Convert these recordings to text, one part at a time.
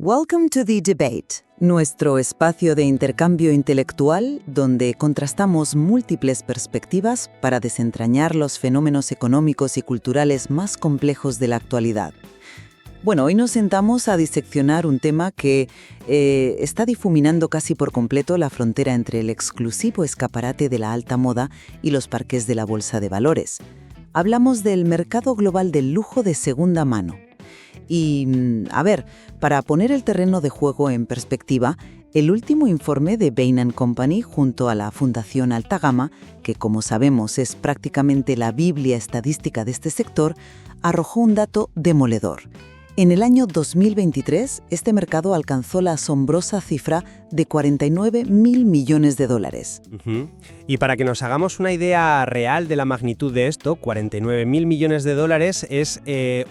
Welcome to the Debate, nuestro espacio de intercambio intelectual donde contrastamos múltiples perspectivas para desentrañar los fenómenos económicos y culturales más complejos de la actualidad. Bueno, hoy nos sentamos a diseccionar un tema que está difuminando casi por completo la frontera entre el exclusivo escaparate de la alta moda y los parques de la bolsa de valores. Hablamos del mercado global del lujo de segunda mano. Y, para poner el terreno de juego en perspectiva, el último informe de Bain & Company junto a la Fundación Alta Gama, que como sabemos es prácticamente la biblia estadística de este sector, arrojó un dato demoledor. En el año 2023, este mercado alcanzó la asombrosa cifra de $49.000 millones. Y para que nos hagamos una idea real de la magnitud de esto, $49.000 millones es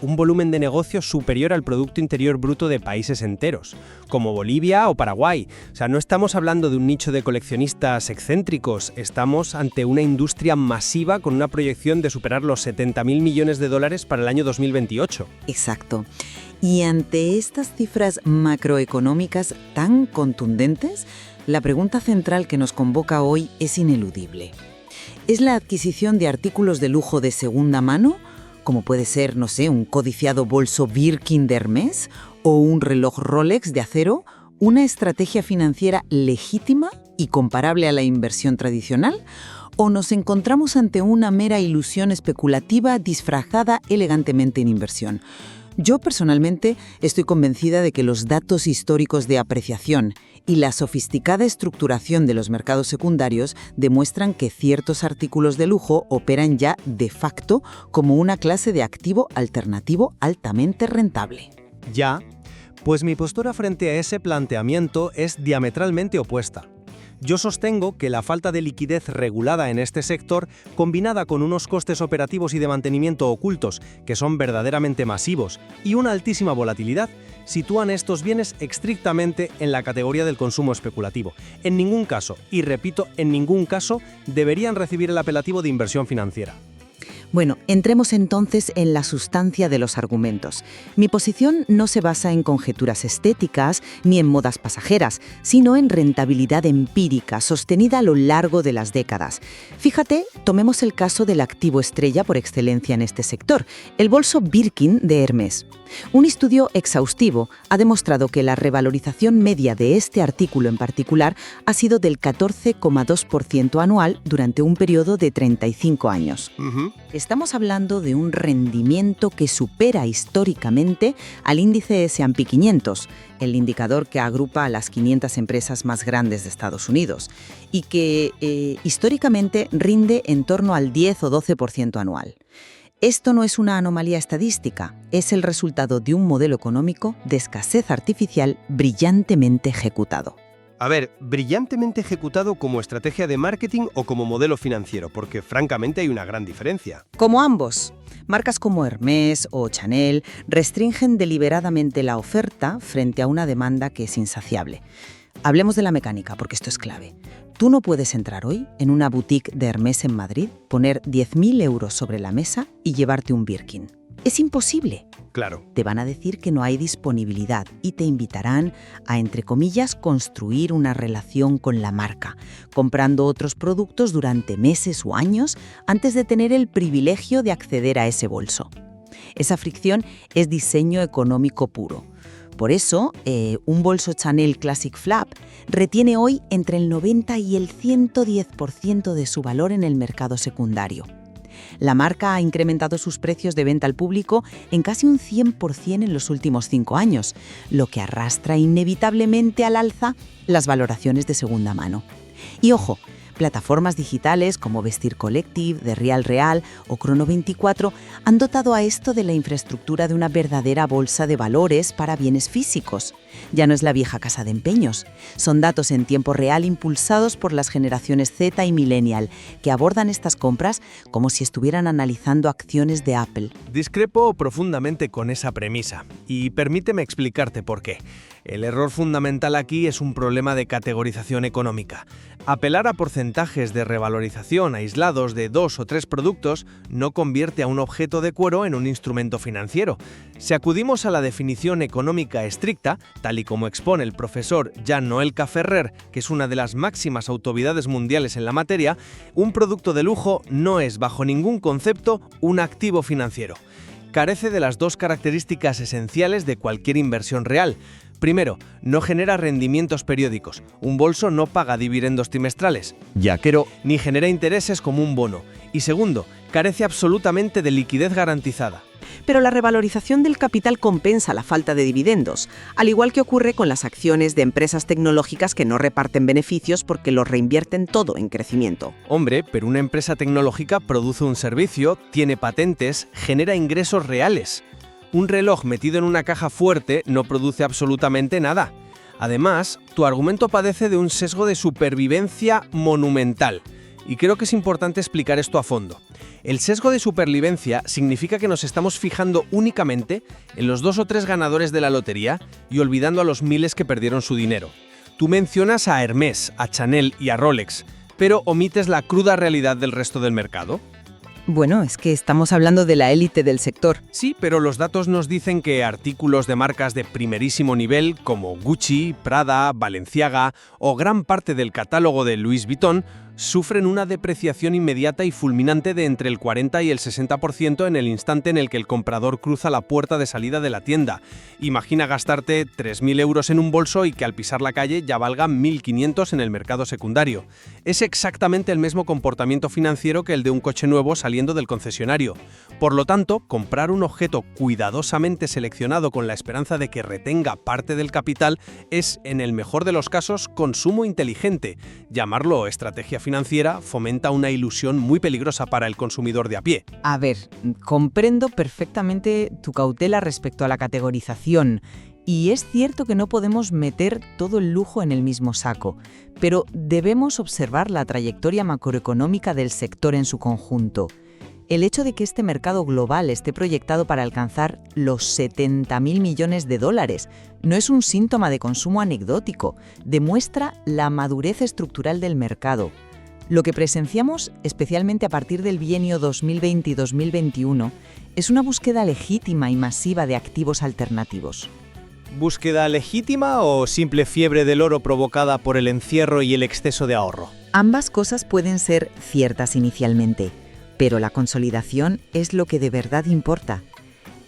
un volumen de negocio superior al Producto Interior Bruto de países enteros, como Bolivia o Paraguay. O sea, no estamos hablando de un nicho de coleccionistas excéntricos, estamos ante una industria masiva con una proyección de superar los $70.000 millones para el año 2028. Exacto. Y ante estas cifras macroeconómicas tan contundentes, la pregunta central que nos convoca hoy es ineludible. ¿Es la adquisición de artículos de lujo de segunda mano, como puede ser, un codiciado bolso Birkin de Hermès o un reloj Rolex de acero, una estrategia financiera legítima y comparable a la inversión tradicional? ¿O nos encontramos ante una mera ilusión especulativa disfrazada elegantemente en inversión? Yo personalmente estoy convencida de que los datos históricos de apreciación y la sofisticada estructuración de los mercados secundarios demuestran que ciertos artículos de lujo operan ya de facto como una clase de activo alternativo altamente rentable. Ya, pues mi postura frente a ese planteamiento es diametralmente opuesta. Yo sostengo que la falta de liquidez regulada en este sector, combinada con unos costes operativos y de mantenimiento ocultos que son verdaderamente masivos y una altísima volatilidad, sitúan estos bienes estrictamente en la categoría del consumo especulativo. En ningún caso, y repito, en ningún caso, deberían recibir el apelativo de inversión financiera. Bueno, entremos entonces en la sustancia de los argumentos. Mi posición no se basa en conjeturas estéticas ni en modas pasajeras, sino en rentabilidad empírica sostenida a lo largo de las décadas. Fíjate, tomemos el caso del activo estrella por excelencia en este sector, el bolso Birkin de Hermès. Un estudio exhaustivo ha demostrado que la revalorización media de este artículo en particular ha sido del 14,2% anual durante un periodo de 35 años. Estamos hablando de un rendimiento que supera históricamente al índice S&P 500, el indicador que agrupa a las 500 empresas más grandes de Estados Unidos, y que históricamente rinde en torno al 10 o 12% anual. Esto no es una anomalía estadística, es el resultado de un modelo económico de escasez artificial brillantemente ejecutado. A ver, brillantemente ejecutado como estrategia de marketing o como modelo financiero, porque francamente hay una gran diferencia. Como ambos. Marcas como Hermès o Chanel restringen deliberadamente la oferta frente a una demanda que es insaciable. Hablemos de la mecánica, porque esto es clave. Tú no puedes entrar hoy en una boutique de Hermès en Madrid, poner 10.000 euros sobre la mesa y llevarte un Birkin. Es imposible. Claro. Te van a decir que no hay disponibilidad y te invitarán a, entre comillas, construir una relación con la marca, comprando otros productos durante meses o años antes de tener el privilegio de acceder a ese bolso. Esa fricción es diseño económico puro. Por eso, un bolso Chanel Classic Flap retiene hoy entre el 90 y el 110% de su valor en el mercado secundario. La marca ha incrementado sus precios de venta al público en casi un 100% en los últimos 5 años, lo que arrastra inevitablemente al alza las valoraciones de segunda mano. Y ojo, plataformas digitales como Vestir Collective, de Real Real o Crono24 han dotado a esto de la infraestructura de una verdadera bolsa de valores para bienes físicos. Ya no es la vieja casa de empeños. Son datos en tiempo real impulsados por las generaciones Z y Millennial, que abordan estas compras como si estuvieran analizando acciones de Apple. Discrepo profundamente con esa premisa, y permíteme explicarte por qué. El error fundamental aquí es un problema de categorización económica. Apelar a porcentajes de revalorización aislados de 2 o 3 productos no convierte a un objeto de cuero en un instrumento financiero. Si acudimos a la definición económica estricta, tal y como expone el profesor Jean-Noël Cafferrer, que es una de las máximas autoridades mundiales en la materia, un producto de lujo no es bajo ningún concepto un activo financiero. Carece de las dos características esenciales de cualquier inversión real. Primero, no genera rendimientos periódicos. Un bolso no paga dividendos trimestrales, yaquero, ni genera intereses como un bono. Y segundo, carece absolutamente de liquidez garantizada. Pero la revalorización del capital compensa la falta de dividendos, al igual que ocurre con las acciones de empresas tecnológicas que no reparten beneficios porque los reinvierten todo en crecimiento. Hombre, pero una empresa tecnológica produce un servicio, tiene patentes, genera ingresos reales. Un reloj metido en una caja fuerte no produce absolutamente nada. Además, tu argumento padece de un sesgo de supervivencia monumental. Y creo que es importante explicar esto a fondo. El sesgo de supervivencia significa que nos estamos fijando únicamente en los 2 o 3 ganadores de la lotería y olvidando a los miles que perdieron su dinero. Tú mencionas a Hermès, a Chanel y a Rolex, pero omites la cruda realidad del resto del mercado. Bueno, es que estamos hablando de la élite del sector. Sí, pero los datos nos dicen que artículos de marcas de primerísimo nivel como Gucci, Prada, Balenciaga o gran parte del catálogo de Louis Vuitton sufren una depreciación inmediata y fulminante de entre el 40 y el 60% en el instante en el que el comprador cruza la puerta de salida de la tienda. Imagina gastarte 3.000 euros en un bolso y que al pisar la calle ya valgan 1.500 en el mercado secundario. Es exactamente el mismo comportamiento financiero que el de un coche nuevo saliendo del concesionario. Por lo tanto, comprar un objeto cuidadosamente seleccionado con la esperanza de que retenga parte del capital es, en el mejor de los casos, consumo inteligente. Llamarlo estrategia financiera fomenta una ilusión muy peligrosa para el consumidor de a pie. A ver, comprendo perfectamente tu cautela respecto a la categorización. Y es cierto que no podemos meter todo el lujo en el mismo saco, pero debemos observar la trayectoria macroeconómica del sector en su conjunto. El hecho de que este mercado global esté proyectado para alcanzar los 70.000 millones de dólares no es un síntoma de consumo anecdótico, demuestra la madurez estructural del mercado. Lo que presenciamos, especialmente a partir del bienio 2020 y 2021, es una búsqueda legítima y masiva de activos alternativos. ¿Búsqueda legítima o simple fiebre del oro provocada por el encierro y el exceso de ahorro? Ambas cosas pueden ser ciertas inicialmente, pero la consolidación es lo que de verdad importa.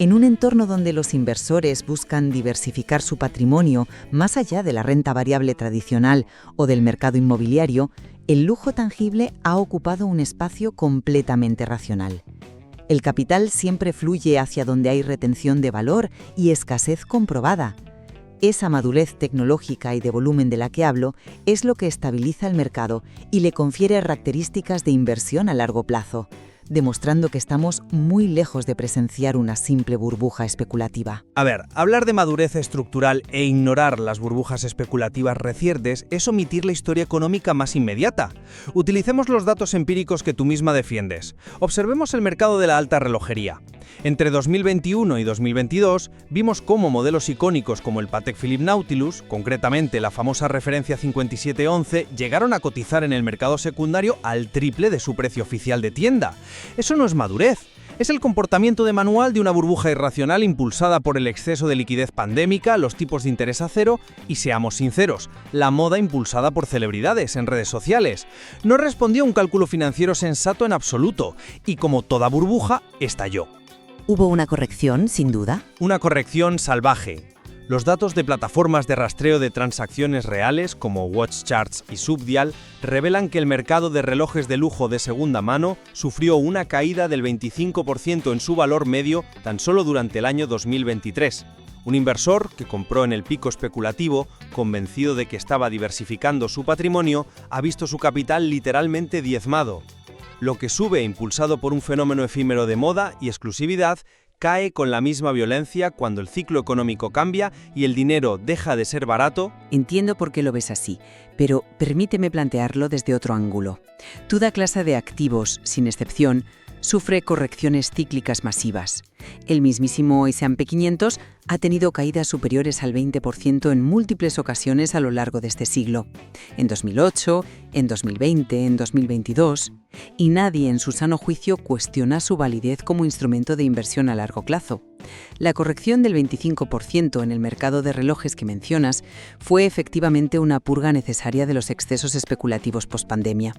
En un entorno donde los inversores buscan diversificar su patrimonio más allá de la renta variable tradicional o del mercado inmobiliario, el lujo tangible ha ocupado un espacio completamente racional. El capital siempre fluye hacia donde hay retención de valor y escasez comprobada. Esa madurez tecnológica y de volumen de la que hablo es lo que estabiliza el mercado y le confiere características de inversión a largo plazo, demostrando que estamos muy lejos de presenciar una simple burbuja especulativa. A ver, hablar de madurez estructural e ignorar las burbujas especulativas recientes es omitir la historia económica más inmediata. Utilicemos los datos empíricos que tú misma defiendes. Observemos el mercado de la alta relojería. Entre 2021 y 2022 vimos cómo modelos icónicos como el Patek Philippe Nautilus, concretamente la famosa referencia 5711, llegaron a cotizar en el mercado secundario al triple de su precio oficial de tienda. Eso no es madurez. Es el comportamiento de manual de una burbuja irracional impulsada por el exceso de liquidez pandémica, los tipos de interés a cero y, seamos sinceros, la moda impulsada por celebridades en redes sociales. No respondió a un cálculo financiero sensato en absoluto y, como toda burbuja, estalló. ¿Hubo una corrección, sin duda? Una corrección salvaje. Los datos de plataformas de rastreo de transacciones reales como WatchCharts y Subdial revelan que el mercado de relojes de lujo de segunda mano sufrió una caída del 25% en su valor medio tan solo durante el año 2023. Un inversor que compró en el pico especulativo, convencido de que estaba diversificando su patrimonio, ha visto su capital literalmente diezmado. Lo que sube impulsado por un fenómeno efímero de moda y exclusividad cae con la misma violencia cuando el ciclo económico cambia y el dinero deja de ser barato. Entiendo por qué lo ves así, pero permíteme plantearlo desde otro ángulo. Toda clase de activos, sin excepción, sufre correcciones cíclicas masivas. El mismísimo S&P 500 ha tenido caídas superiores al 20% en múltiples ocasiones a lo largo de este siglo. En 2008, en 2020, en 2022, y nadie en su sano juicio cuestiona su validez como instrumento de inversión a largo plazo. La corrección del 25% en el mercado de relojes que mencionas fue efectivamente una purga necesaria de los excesos especulativos pospandemia.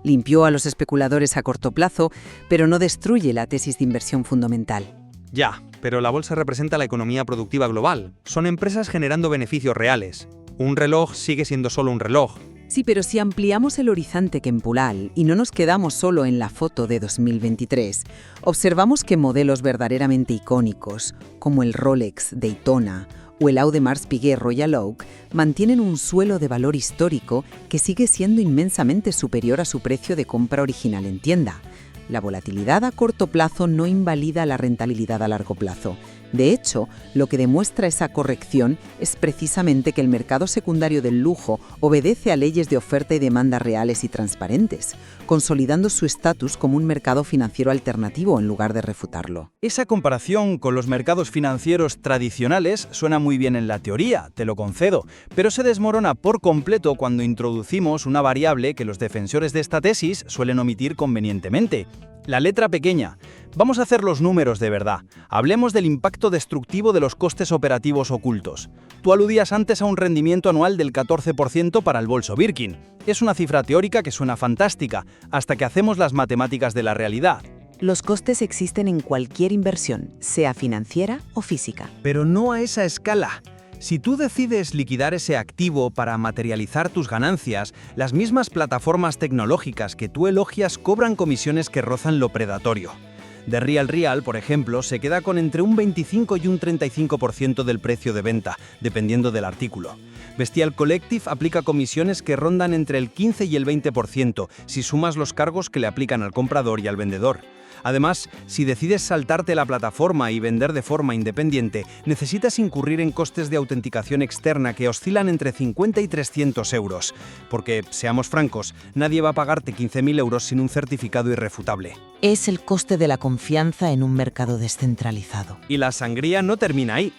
Limpió a los especuladores a corto plazo, pero no destruye la tesis de inversión fundamental. Ya, pero la bolsa representa la economía productiva global. Son empresas generando beneficios reales. Un reloj sigue siendo solo un reloj. Sí, pero si ampliamos el horizonte temporal y no nos quedamos solo en la foto de 2023, observamos que modelos verdaderamente icónicos, como el Rolex Daytona o el Audemars Piguet Royal Oak, mantienen un suelo de valor histórico que sigue siendo inmensamente superior a su precio de compra original en tienda. La volatilidad a corto plazo no invalida la rentabilidad a largo plazo. De hecho, lo que demuestra esa corrección es precisamente que el mercado secundario del lujo obedece a leyes de oferta y demanda reales y transparentes, consolidando su estatus como un mercado financiero alternativo en lugar de refutarlo. Esa comparación con los mercados financieros tradicionales suena muy bien en la teoría, te lo concedo, pero se desmorona por completo cuando introducimos una variable que los defensores de esta tesis suelen omitir convenientemente: la letra pequeña. Vamos a hacer los números de verdad. Hablemos del impacto destructivo de los costes operativos ocultos. Tú aludías antes a un rendimiento anual del 14% para el bolso Birkin. Es una cifra teórica que suena fantástica, hasta que hacemos las matemáticas de la realidad. Los costes existen en cualquier inversión, sea financiera o física. Pero no a esa escala. Si tú decides liquidar ese activo para materializar tus ganancias, las mismas plataformas tecnológicas que tú elogias cobran comisiones que rozan lo predatorio. The RealReal, por ejemplo, se queda con entre un 25 y un 35% del precio de venta, dependiendo del artículo. Bestial Collective aplica comisiones que rondan entre el 15 y el 20%, si sumas los cargos que le aplican al comprador y al vendedor. Además, si decides saltarte la plataforma y vender de forma independiente, necesitas incurrir en costes de autenticación externa que oscilan entre 50 y 300 euros. Porque, seamos francos, nadie va a pagarte 15.000 euros sin un certificado irrefutable. Es el coste de la confianza en un mercado descentralizado. Y la sangría no termina ahí.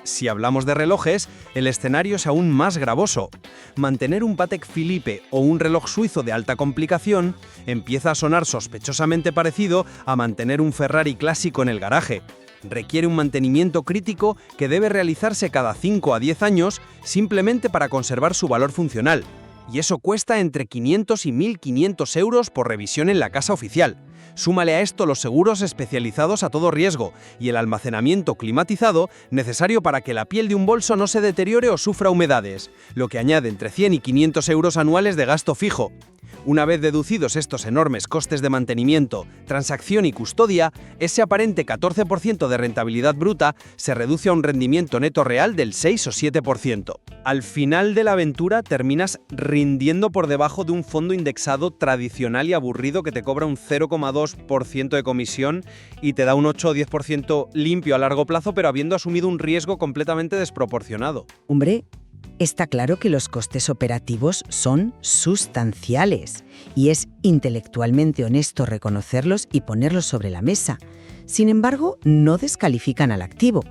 Si hablamos de relojes, el escenario es aún más gravoso. Mantener un Patek Philippe o un reloj suizo de alta complicación empieza a sonar sospechosamente parecido a mantener un Ferrari clásico en el garaje. Requiere un mantenimiento crítico que debe realizarse cada 5 a 10 años simplemente para conservar su valor funcional. Y eso cuesta entre 500 y 1.500 euros por revisión en la casa oficial. Súmale a esto los seguros especializados a todo riesgo y el almacenamiento climatizado necesario para que la piel de un bolso no se deteriore o sufra humedades, lo que añade entre 100 y 500 euros anuales de gasto fijo. Una vez deducidos estos enormes costes de mantenimiento, transacción y custodia, ese aparente 14% de rentabilidad bruta se reduce a un rendimiento neto real del 6 o 7%. Al final de la aventura terminas rindiendo por debajo de un fondo indexado tradicional y aburrido que te cobra un 0,2% de comisión y te da un 8 o 10% limpio a largo plazo, pero habiendo asumido un riesgo completamente desproporcionado. Hombre, está claro que los costes operativos son sustanciales y es intelectualmente honesto reconocerlos y ponerlos sobre la mesa. Sin embargo, no descalifican al activo.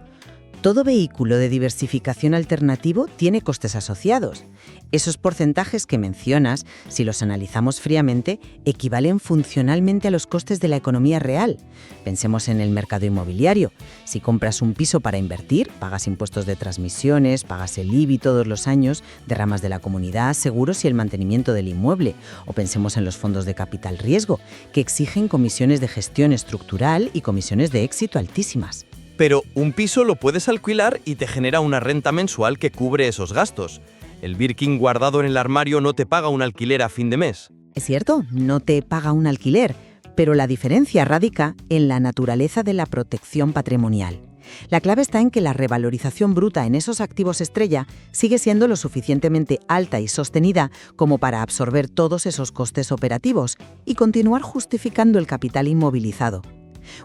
Todo vehículo de diversificación alternativo tiene costes asociados. Esos porcentajes que mencionas, si los analizamos fríamente, equivalen funcionalmente a los costes de la economía real. Pensemos en el mercado inmobiliario. Si compras un piso para invertir, pagas impuestos de transmisiones, pagas el IBI todos los años, derramas de la comunidad, seguros y el mantenimiento del inmueble. O pensemos en los fondos de capital riesgo, que exigen comisiones de gestión estructural y comisiones de éxito altísimas. Pero un piso lo puedes alquilar y te genera una renta mensual que cubre esos gastos. El Birkin guardado en el armario no te paga un alquiler a fin de mes. Es cierto, no te paga un alquiler, pero la diferencia radica en la naturaleza de la protección patrimonial. La clave está en que la revalorización bruta en esos activos estrella sigue siendo lo suficientemente alta y sostenida como para absorber todos esos costes operativos y continuar justificando el capital inmovilizado.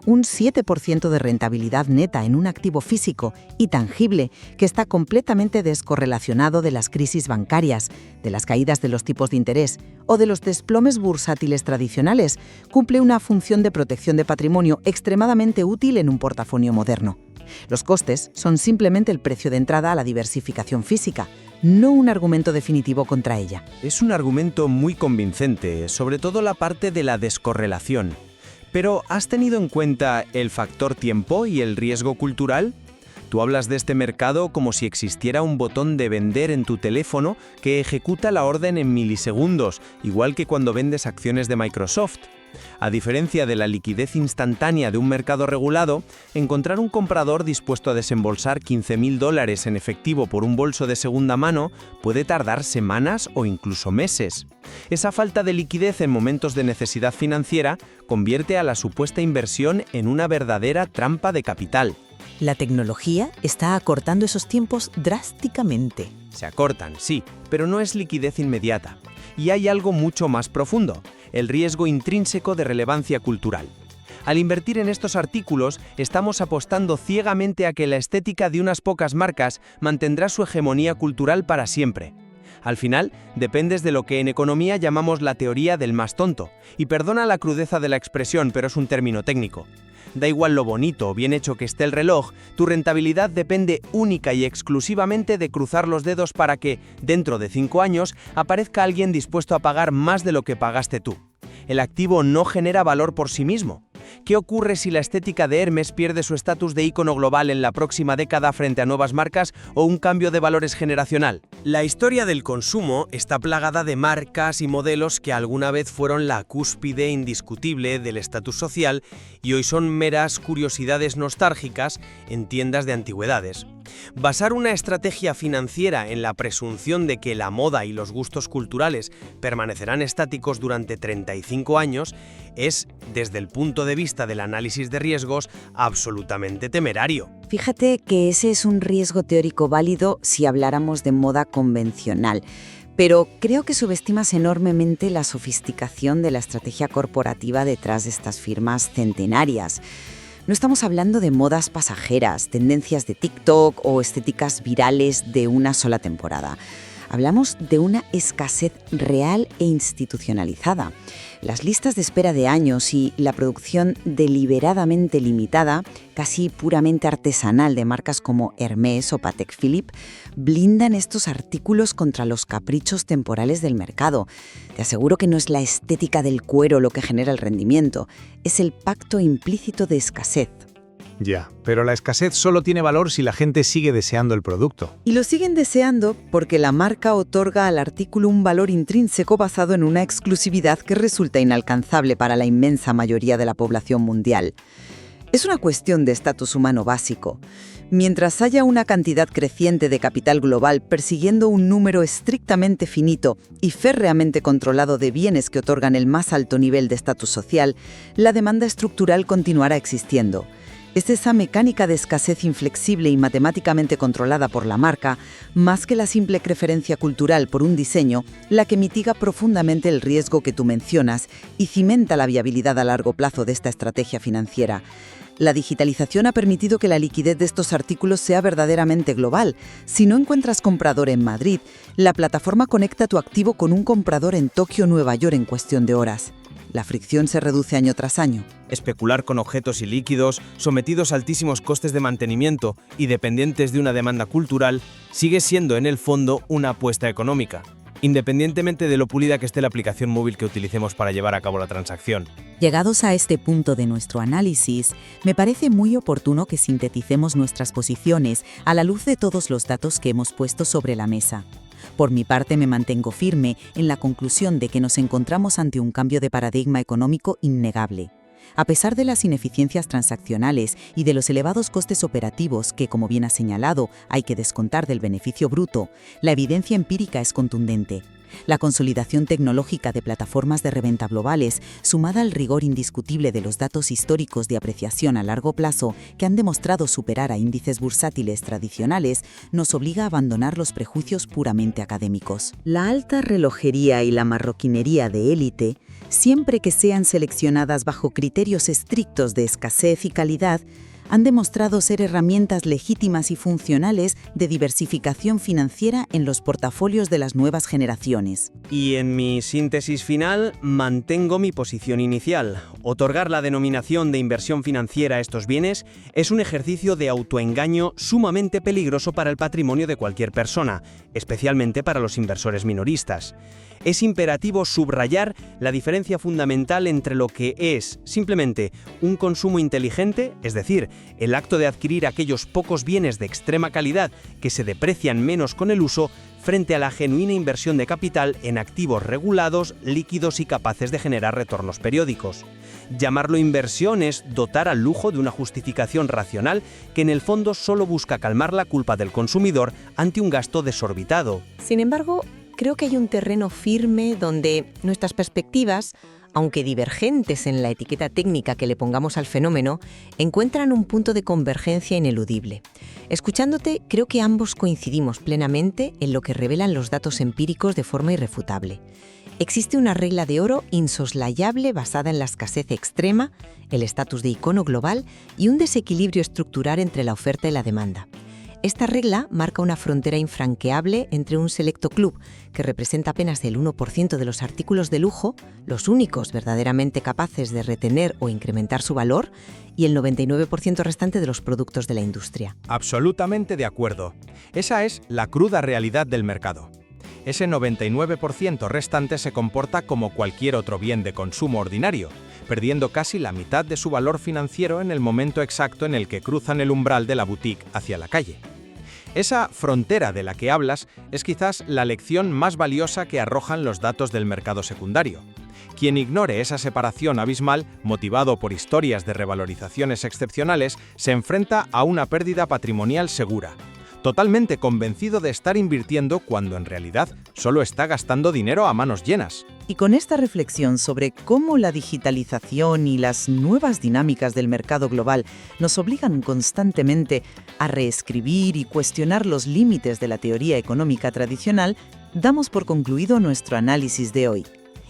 Un 7% de rentabilidad neta en un activo físico y tangible que está completamente descorrelacionado de las crisis bancarias, de las caídas de los tipos de interés o de los desplomes bursátiles tradicionales, cumple una función de protección de patrimonio extremadamente útil en un portafolio moderno. Los costes son simplemente el precio de entrada a la diversificación física, no un argumento definitivo contra ella. Es un argumento muy convincente, sobre todo la parte de la descorrelación. Pero, ¿has tenido en cuenta el factor tiempo y el riesgo cultural? Tú hablas de este mercado como si existiera un botón de vender en tu teléfono que ejecuta la orden en milisegundos, igual que cuando vendes acciones de Microsoft. A diferencia de la liquidez instantánea de un mercado regulado, encontrar un comprador dispuesto a desembolsar $15.000 en efectivo por un bolso de segunda mano puede tardar semanas o incluso meses. Esa falta de liquidez en momentos de necesidad financiera convierte a la supuesta inversión en una verdadera trampa de capital. La tecnología está acortando esos tiempos drásticamente. Se acortan, sí, pero no es liquidez inmediata. Y hay algo mucho más profundo: el riesgo intrínseco de relevancia cultural. Al invertir en estos artículos, estamos apostando ciegamente a que la estética de unas pocas marcas mantendrá su hegemonía cultural para siempre. Al final, dependes de lo que en economía llamamos la teoría del más tonto, y perdona la crudeza de la expresión, pero es un término técnico. Da igual lo bonito o bien hecho que esté el reloj, tu rentabilidad depende única y exclusivamente de cruzar los dedos para que, dentro de 5 años, aparezca alguien dispuesto a pagar más de lo que pagaste tú. El activo no genera valor por sí mismo. ¿Qué ocurre si la estética de Hermes pierde su estatus de ícono global en la próxima década frente a nuevas marcas o un cambio de valores generacional? La historia del consumo está plagada de marcas y modelos que alguna vez fueron la cúspide indiscutible del estatus social y hoy son meras curiosidades nostálgicas en tiendas de antigüedades. Basar una estrategia financiera en la presunción de que la moda y los gustos culturales permanecerán estáticos durante 35 años es, desde el punto de vista del análisis de riesgos, absolutamente temerario. Fíjate que ese es un riesgo teórico válido si habláramos de moda convencional, pero creo que subestimas enormemente la sofisticación de la estrategia corporativa detrás de estas firmas centenarias. No estamos hablando de modas pasajeras, tendencias de TikTok o estéticas virales de una sola temporada. Hablamos de una escasez real e institucionalizada. Las listas de espera de años y la producción deliberadamente limitada, casi puramente artesanal de marcas como Hermès o Patek Philippe, blindan estos artículos contra los caprichos temporales del mercado. Te aseguro que no es la estética del cuero lo que genera el rendimiento, es el pacto implícito de escasez. Ya, pero la escasez solo tiene valor si la gente sigue deseando el producto. Y lo siguen deseando porque la marca otorga al artículo un valor intrínseco basado en una exclusividad que resulta inalcanzable para la inmensa mayoría de la población mundial. Es una cuestión de estatus humano básico. Mientras haya una cantidad creciente de capital global persiguiendo un número estrictamente finito y férreamente controlado de bienes que otorgan el más alto nivel de estatus social, la demanda estructural continuará existiendo. Es esa mecánica de escasez inflexible y matemáticamente controlada por la marca, más que la simple preferencia cultural por un diseño, la que mitiga profundamente el riesgo que tú mencionas y cimenta la viabilidad a largo plazo de esta estrategia financiera. La digitalización ha permitido que la liquidez de estos artículos sea verdaderamente global. Si no encuentras comprador en Madrid, la plataforma conecta tu activo con un comprador en Tokio o Nueva York en cuestión de horas. La fricción se reduce año tras año. Especular con objetos y líquidos, sometidos a altísimos costes de mantenimiento y dependientes de una demanda cultural, sigue siendo en el fondo una apuesta económica, independientemente de lo pulida que esté la aplicación móvil que utilicemos para llevar a cabo la transacción. Llegados a este punto de nuestro análisis, me parece muy oportuno que sinteticemos nuestras posiciones a la luz de todos los datos que hemos puesto sobre la mesa. Por mi parte, me mantengo firme en la conclusión de que nos encontramos ante un cambio de paradigma económico innegable. A pesar de las ineficiencias transaccionales y de los elevados costes operativos que, como bien ha señalado, hay que descontar del beneficio bruto, la evidencia empírica es contundente. La consolidación tecnológica de plataformas de reventa globales, sumada al rigor indiscutible de los datos históricos de apreciación a largo plazo que han demostrado superar a índices bursátiles tradicionales, nos obliga a abandonar los prejuicios puramente académicos. La alta relojería y la marroquinería de élite, siempre que sean seleccionadas bajo criterios estrictos de escasez y calidad, han demostrado ser herramientas legítimas y funcionales de diversificación financiera en los portafolios de las nuevas generaciones. Y en mi síntesis final, mantengo mi posición inicial. Otorgar la denominación de inversión financiera a estos bienes es un ejercicio de autoengaño sumamente peligroso para el patrimonio de cualquier persona, especialmente para los inversores minoristas. Es imperativo subrayar la diferencia fundamental entre lo que es simplemente un consumo inteligente, es decir, el acto de adquirir aquellos pocos bienes de extrema calidad que se deprecian menos con el uso, frente a la genuina inversión de capital en activos regulados, líquidos y capaces de generar retornos periódicos. Llamarlo inversión es dotar al lujo de una justificación racional que en el fondo solo busca calmar la culpa del consumidor ante un gasto desorbitado. Sin embargo, creo que hay un terreno firme donde nuestras perspectivas, aunque divergentes en la etiqueta técnica que le pongamos al fenómeno, encuentran un punto de convergencia ineludible. Escuchándote, creo que ambos coincidimos plenamente en lo que revelan los datos empíricos de forma irrefutable. Existe una regla de oro insoslayable basada en la escasez extrema, el estatus de icono global y un desequilibrio estructural entre la oferta y la demanda. Esta regla marca una frontera infranqueable entre un selecto club, que representa apenas el 1% de los artículos de lujo, los únicos verdaderamente capaces de retener o incrementar su valor, y el 99% restante de los productos de la industria. Absolutamente de acuerdo. Esa es la cruda realidad del mercado. Ese 99% restante se comporta como cualquier otro bien de consumo ordinario, perdiendo casi la mitad de su valor financiero en el momento exacto en el que cruzan el umbral de la boutique hacia la calle. Esa frontera de la que hablas es quizás la lección más valiosa que arrojan los datos del mercado secundario. Quien ignore esa separación abismal, motivado por historias de revalorizaciones excepcionales, se enfrenta a una pérdida patrimonial segura, totalmente convencido de estar invirtiendo cuando en realidad solo está gastando dinero a manos llenas. Y con esta reflexión sobre cómo la digitalización y las nuevas dinámicas del mercado global nos obligan constantemente a reescribir y cuestionar los límites de la teoría económica tradicional, damos por concluido nuestro análisis de hoy.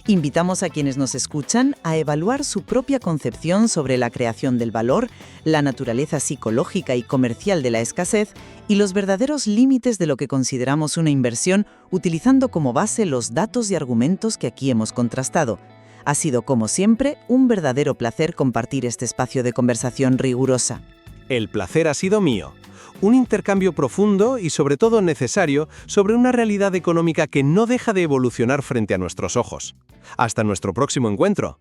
Invitamos a quienes nos escuchan a evaluar su propia concepción sobre la creación del valor, la naturaleza psicológica y comercial de la escasez y los verdaderos límites de lo que consideramos una inversión, utilizando como base los datos y argumentos que aquí hemos contrastado. Ha sido, como siempre, un verdadero placer compartir este espacio de conversación rigurosa. El placer ha sido mío. Un intercambio profundo y sobre todo necesario sobre una realidad económica que no deja de evolucionar frente a nuestros ojos. Hasta nuestro próximo encuentro.